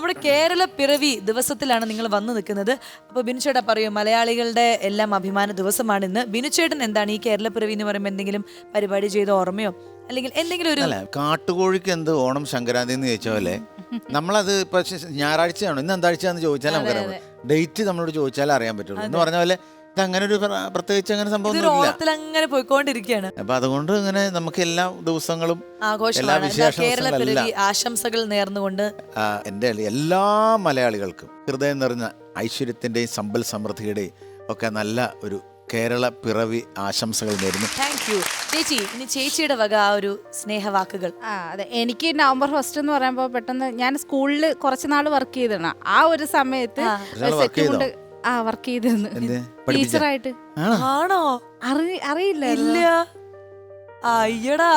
നമ്മുടെ കേരള പിറവി ദിവസത്തിലാണ് നിങ്ങൾ വന്നു നിൽക്കുന്നത്. അപ്പൊ ബിനുചേട്ടാ പറയൂ, മലയാളികളുടെ എല്ലാം അഭിമാന ദിവസമാണ് ഇന്ന്. ബിനുചേട്ടൻ എന്താണ് ഈ കേരള പിറവി എന്ന് പറയുമ്പോൾ എന്തെങ്കിലും പരിപാടി ചെയ്ത ഓർമ്മയോ അല്ലെങ്കിൽ എന്തെങ്കിലും ഒരു കാട്ടുകോഴിക്ക് എന്ത് ഓണം സംക്രാന്തി എന്ന് ചോദിച്ച പോലെ നമ്മളത് ഇപ്പൊ ഞായറാഴ്ചയാണോ ഇന്ന് എന്താഴ്ചയാന്ന് ചോദിച്ചാൽ നമുക്കറിയാം. ഡേറ്റ് നമ്മളോട് ചോദിച്ചാൽ അറിയാൻ പറ്റുള്ളൂ എന്ന് പറഞ്ഞ പോലെ ഇത് അങ്ങനെ ഒരു പ്രത്യേകിച്ച് അങ്ങനെ സംഭവം അങ്ങനെ പോയിക്കൊണ്ടിരിക്കുകയാണ്. അപ്പൊ അതുകൊണ്ട് ഇങ്ങനെ നമുക്ക് എല്ലാ ദിവസങ്ങളും ആഘോഷമാണ്. ആശംസകൾ നേർന്നുകൊണ്ട് എൻ്റെ എല്ലാ മലയാളികൾക്കും ഹൃദയം നിറഞ്ഞ ഐശ്വര്യത്തിന്റെയും സമ്പൽ സമൃദ്ധിയുടെയും ഒക്കെ നല്ല ഒരു കേരള പിറവി ആശംസകൾ നേരുന്നു. താങ്ക് യു ചേച്ചി. ഇനി ചേച്ചിയുടെ വക ആ ഒരു സ്നേഹവാക്കുകൾ. അതെ, എനിക്ക് നവംബർ 1 എന്ന് പറയുമ്പോൾ പെട്ടെന്ന് ഞാൻ സ്കൂളിൽ കുറച്ച് നാൾ വർക്ക് ചെയ്തിരുന്ന ആ ഒരു സമയത്ത് വർക്ക് ചെയ്തിരുന്നു ടീച്ചറായിട്ട്. ആണോ? അറിയില്ല. ഇല്ല. അയ്യടാ,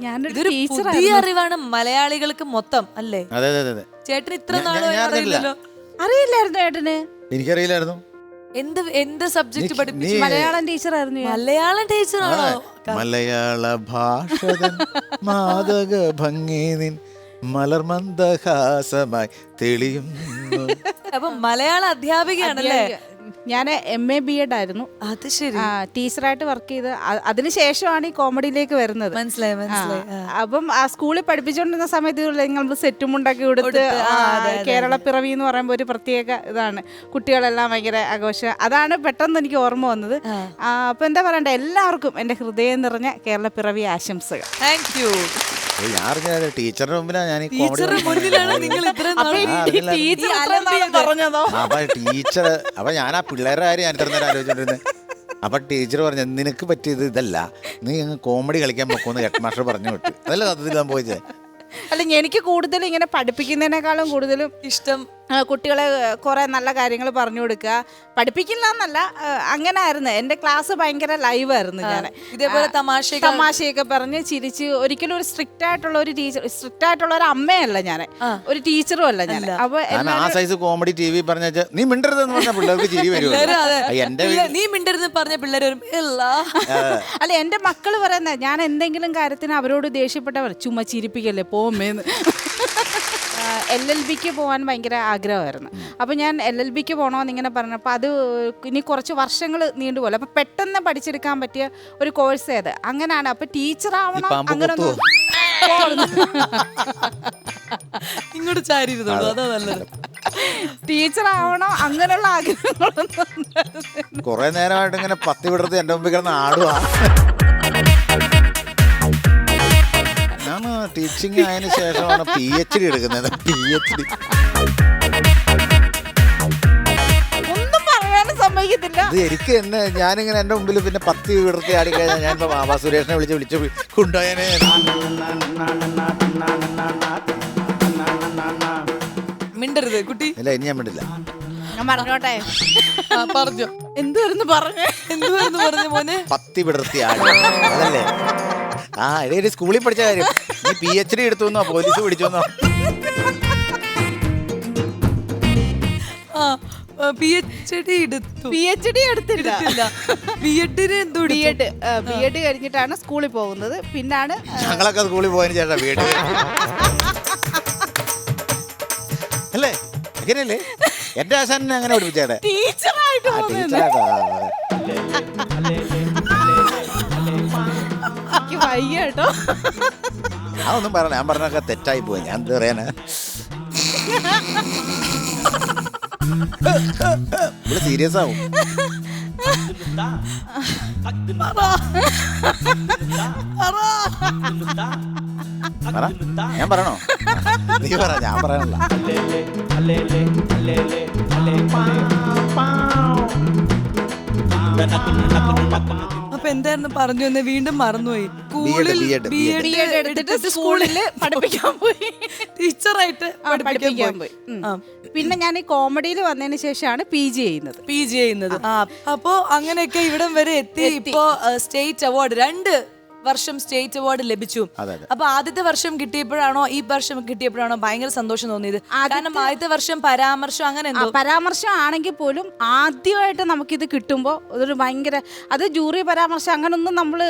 ഞാനൊരു പുതിയ അറിവാണ് മലയാളികൾക്ക് മൊത്തം അല്ലേ? അതെ അതെ അതെ. ചേട്ടന് ഇത്ര നാളും അറിയില്ലല്ലോ. അറിയില്ലായിരുന്നു ചേട്ടന്? എനിക്കറിയില്ലായിരുന്നു. എന്ത് സബ്ജക്ട് പഠിപ്പിച്ചു? മലയാളം ടീച്ചറായിരുന്നു. മലയാളം ടീച്ചറാണോ? മലയാള ഭാഷതൻ മാദക ഭംഗി നിൻ മലർമന്ദഹാസമായി തെളിയുന്നു. അപ്പൊ മലയാള അധ്യാപികയാണല്ലേ? ഞാൻ MA BEd ആയിരുന്നു. അത് ശരി. ടീച്ചറായിട്ട് വർക്ക് ചെയ്ത് അതിനുശേഷമാണ് ഈ കോമഡിയിലേക്ക് വരുന്നത്. മനസ്സിലായി മനസ്സിലായി. അപ്പം ആ സ്കൂളിൽ പഠിപ്പിച്ചുകൊണ്ടിരുന്ന സമയത്ത് നമ്മൾ സെറ്റും ഉണ്ടാക്കി കൊടുത്ത് കേരള പിറവി എന്ന് പറയുമ്പോൾ ഒരു പ്രത്യേക ഇതാണ്. കുട്ടികളെല്ലാം ഭയങ്കര ആഘോഷം. അതാണ് പെട്ടെന്ന് എനിക്ക് ഓർമ്മ വന്നത്. അപ്പൊ എന്താ പറയണ്ടേ, എല്ലാവർക്കും എൻ്റെ ഹൃദയം നിറഞ്ഞ കേരള പിറവി ആശംസകൾ. Thank you. ടീച്ചറുടെ മുമ്പിലാണ് ഞാൻ ടീച്ചർ. അപ്പൊ ഞാൻ ആ പിള്ളേരുടെ കാര്യം ഞാൻ ഇത്ര നേരം ആലോചിച്ചോണ്ടിരുന്നത്. അപ്പൊ ടീച്ചർ പറഞ്ഞു നിനക്ക് പറ്റിയത് ഇതല്ല, നീ കോമഡി കളിക്കാൻ പോക്കുമെന്ന് ഹെഡ് മാസ്റ്റർ പറഞ്ഞു വിട്ടു. അതല്ല സത്യത്തിൽ സംഭവിച്ചേ. അല്ല, എനിക്ക് കൂടുതലും ഇങ്ങനെ പഠിപ്പിക്കുന്നതിനേക്കാളും കൂടുതലും ഇഷ്ടം കുട്ടികളെ കുറെ നല്ല കാര്യങ്ങൾ പറഞ്ഞു കൊടുക്കുക. പഠിപ്പിക്കില്ല എന്നല്ല, അങ്ങനെ ആയിരുന്നു. എൻ്റെ ക്ലാസ് ഭയങ്കര ലൈവായിരുന്നു. ഞാൻ ഇതേപോലെ തമാശയൊക്കെ പറഞ്ഞ് ചിരിച്ച്, ഒരിക്കലും ഒരു സ്ട്രിക്റ്റ് ആയിട്ടുള്ള ഒരു ടീച്ചർ, സ്ട്രിക്റ്റ് ആയിട്ടുള്ള ഒരു അമ്മയല്ല ഞാൻ, ഒരു ടീച്ചറും അല്ല ഞാൻ. അപ്പൊ ആ സൈസ് കോമഡി TV പറഞ്ഞ നീ മിണ്ടരുതെന്ന് പറഞ്ഞ പിള്ളേർക്ക് ചിരി വരും. നീ മിണ്ടരുത് പറഞ്ഞ പിള്ളേർ വരും. അല്ല, എൻ്റെ മക്കള് പറയുന്ന ഞാൻ എന്തെങ്കിലും കാര്യത്തിന് അവരോട് ദേഷ്യപ്പെട്ടവർ ചുമ്മാ ചിരിപ്പിക്കല്ലേ പോമേന്ന്. LLBക്ക് പോകാൻ ഭയങ്കര ആഗ്രഹമായിരുന്നു. അപ്പോൾ ഞാൻ LLBക്ക് പോകണമെന്ന് ഇങ്ങനെ പറഞ്ഞപ്പോൾ അത് ഇനി കുറച്ച് വർഷങ്ങൾ നീണ്ടുപോലെ, അപ്പോൾ പെട്ടെന്ന് പഠിച്ചെടുക്കാൻ പറ്റിയ ഒരു കോഴ്സ് ഏത് അങ്ങനെയാണ്. അപ്പോൾ ടീച്ചറാവണം അങ്ങനെ ഇങ്ങോട്ട് ചാരിയിരുന്നുള്ളൂ, അതാ നല്ലത്. ടീച്ചറാവണം അങ്ങനെയുള്ള ആഗ്രഹങ്ങളൊന്നും കുറെ നേരമായിട്ട് ഇങ്ങനെ പത്തി വിടർത്ത് എൻ്റെ മുമ്പിൽ കിടന്ന് ആടുവാ. ഞാൻ ടീച്ചിങ് ആയതിനു ശേഷമാണ് PhD എടുക്കുന്നത്. PhD ഒന്നും പറയാനും സമ്മതിക്കത്തില്ല. ഇത് എനിക്ക് എന്നെ ഞാനിങ്ങനെ എൻ്റെ മുമ്പിൽ പിന്നെ പത്തി വിടർത്തി ആടിക്കഴിഞ്ഞാൽ ഞാൻ ഇപ്പൊ ബാബാ സുരേഷിനെ വിളിച്ച് കൊണ്ടുപോയനെ. മിണ്ടരുത് കുട്ടി. ഇല്ല, ഇനി ഞാൻ മിണ്ടില്ല. ഞാൻ പറഞ്ഞോട്ടെ. പറഞ്ഞു. എന്തുവായിരുന്നു പറഞ്ഞു മോനെ? പത്തി വിടർത്തി ആടി അതല്ലേ? ഇടയിൽ സ്കൂളിൽ പഠിച്ച കാര്യം. നീ PhD എടുത്തുവന്നോ പോലീസ് പിടിച്ചോന്നോ? PhD എടുത്തില്ല. BEd കഴിഞ്ഞിട്ടാണ് സ്കൂളിൽ പോകുന്നത്. പിന്നാണ് ഞങ്ങളൊക്കെ സ്കൂളിൽ പോയതിന് ശേഷം BEd അല്ലേ? അങ്ങനെയല്ലേ എന്റെ ആശാനെ അങ്ങനെ പഠിപ്പിച്ചേടെ. വയ്യട്ടോ. അതൊന്നും പറയണ, ഞാൻ പറഞ്ഞൊക്കെ തെറ്റായി പോയി. ഞാൻ എന്താ പറയാനാ, ഇവിടെ സീരിയസ് ആവും. ഞാൻ പറയണോ? നീ പറ, ഞാൻ പറയണല്ലോ. അപ്പൊ എന്തായിരുന്നു പറഞ്ഞു എന്ന് വീണ്ടും മറന്നുപോയി. സ്കൂളില് പഠിപ്പിക്കാൻ പോയി, ടീച്ചറായിട്ട് പഠിപ്പിക്കാൻ പോയി. പിന്നെ ഞാൻ ഈ കോമഡിയിൽ വന്നതിന് ശേഷമാണ് PG ചെയ്യുന്നത്. അപ്പോ അങ്ങനെയൊക്കെ ഇവിടം വരെ എത്തി. ഇപ്പോ സ്റ്റേറ്റ് അവാർഡ് 2 വർഷം സ്റ്റേറ്റ് അവാർഡ് ലഭിച്ചു. അതെ, അതെ. അപ്പൊ ആദ്യത്തെ വർഷം കിട്ടിയപ്പോഴാണോ ഈ വർഷം കിട്ടിയപ്പോഴാണോ ഭയങ്കര സന്തോഷം തോന്നിയത്? കാരണം ആദ്യത്തെ വർഷം പരാമർശം അങ്ങനെ എന്തോ പരാമർശം ആണെങ്കിൽ പോലും ആദ്യമായിട്ട് നമുക്കിത് കിട്ടുമ്പോൾ അതൊരു ഭയങ്കര, അത് ജൂറി പരാമർശം അങ്ങനൊന്നും നമ്മൾ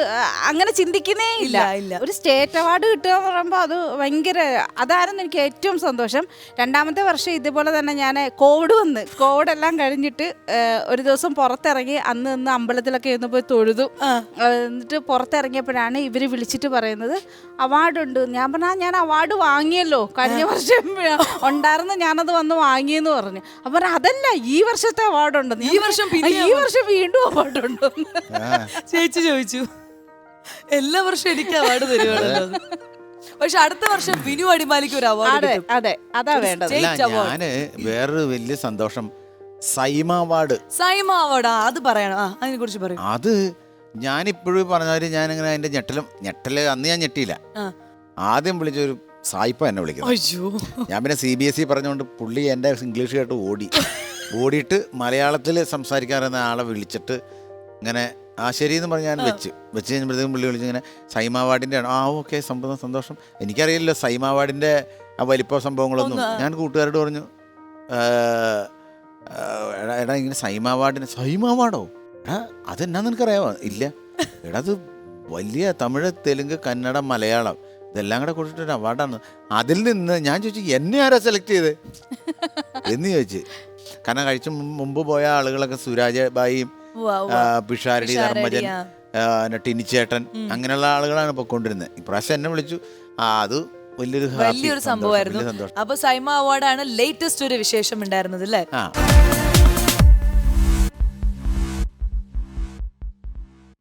അങ്ങനെ ചിന്തിക്കുന്നേ ഇല്ല. ഒരു സ്റ്റേറ്റ് അവാർഡ് കിട്ടുക എന്ന് പറയുമ്പോൾ അത് ഭയങ്കര, അതായിരുന്നു എനിക്ക് ഏറ്റവും സന്തോഷം. രണ്ടാമത്തെ വർഷം ഇതുപോലെ തന്നെ ഞാൻ കോവിഡ് എല്ലാം കഴിഞ്ഞിട്ട് ഒരു ദിവസം പുറത്തിറങ്ങി, അന്ന് അമ്പലത്തിലൊക്കെ ഒന്ന് പോയി തൊഴുതു. എന്നിട്ട് പുറത്തിറങ്ങിയപ്പോഴാണ് ഇവർ വിളിച്ചിട്ട് പറയുന്നത് അവാർഡുണ്ട്. ഞാൻ പറഞ്ഞാൽ ഞാൻ അവാർഡ് വാങ്ങിയല്ലോ, കഴിഞ്ഞ വർഷം ഉണ്ടായിരുന്നു, ഞാനത് വന്ന് വാങ്ങിയെന്ന് പറഞ്ഞു. അപ്പൊ അതല്ല, ഈ വർഷത്തെ അവാർഡുണ്ടെന്ന്. ഈ വർഷം വീണ്ടും അവാർഡുണ്ടോ ചേച്ചി ചോദിച്ചു. എല്ലാ വർഷവും എനിക്ക് അവാർഡ് തരുവാണല്ലോ. പക്ഷെ അടുത്ത വർഷം ബിനു അടിമാലിക്ക് ഒരു അവാർഡ്. അതെ, അതാ വേണ്ടത്. ഞാന് വേറൊരു വലിയ സന്തോഷം, സൈമ അവാർഡ്. അത് പറയണം, അതിനെ കുറിച്ച് പറയും. അത് ഞാനിപ്പോഴും പറഞ്ഞാല് ഞാനിങ്ങനെ അതിന്റെ ഞെട്ടല് അന്ന് ഞാൻ ഞെട്ടിയില്ല. ആദ്യം വിളിച്ചൊരു സായിപ്പ എന്നെ വിളിക്കുന്നത്. ഞാൻ പിന്നെ CBSE പറഞ്ഞുകൊണ്ട് പുള്ളി എൻ്റെ ഇംഗ്ലീഷ് കേട്ട് ഓടിയിട്ട് മലയാളത്തിൽ സംസാരിക്കാറുന്ന ആളെ വിളിച്ചിട്ട് ഇങ്ങനെ ശരിയെന്ന് പറഞ്ഞ് ഞാൻ വെച്ച് കഴിഞ്ഞപ്പോഴത്തേക്കും പുള്ളി വിളിച്ചിങ്ങനെ സൈമ അവാർഡിൻ്റെ ആണ്. ഓക്കെ, സന്തോഷം. എനിക്കറിയില്ലല്ലോ സൈമ അവാർഡിൻ്റെ ആ വലിപ്പ സംഭവങ്ങളൊന്നും. ഞാൻ കൂട്ടുകാരോട് പറഞ്ഞു, എടാ ഇങ്ങനെ സൈമ അവാർഡോ അതെന്നാന്ന് നിനക്കറിയാമോ? ഇല്ല. എടാ അത് വലിയ തമിഴ്, തെലുങ്ക്, കന്നഡ, മലയാളം ഇതെല്ലാം കൂടെ കൊടുത്തിട്ടൊരു അവാർഡാണ്. അതിൽ നിന്ന് ഞാൻ ചോദിച്ചു എന്നെ ആരാ സെലക്ട് ചെയ്ത് എന്ന് ചോദിച്ചു. കാരണം മുമ്പ് പോയ ആളുകളൊക്കെ സുരാജ് ബായിയും പിഷാരടി, ധർമ്മജൻ, ടിനിച്ചേട്ടൻ അങ്ങനെയുള്ള ആളുകളാണ് പൊയ്ക്കൊണ്ടിരുന്നത്. ഇപ്രാവശ്യം എന്നെ വിളിച്ചു. അത് വലിയൊരു സംഭവമായിരുന്നു. അപ്പൊ സൈമ അവാർഡാണ് ലേറ്റസ്റ്റ് ഒരു വിശേഷം ഉണ്ടായിരുന്നത് അല്ലേ?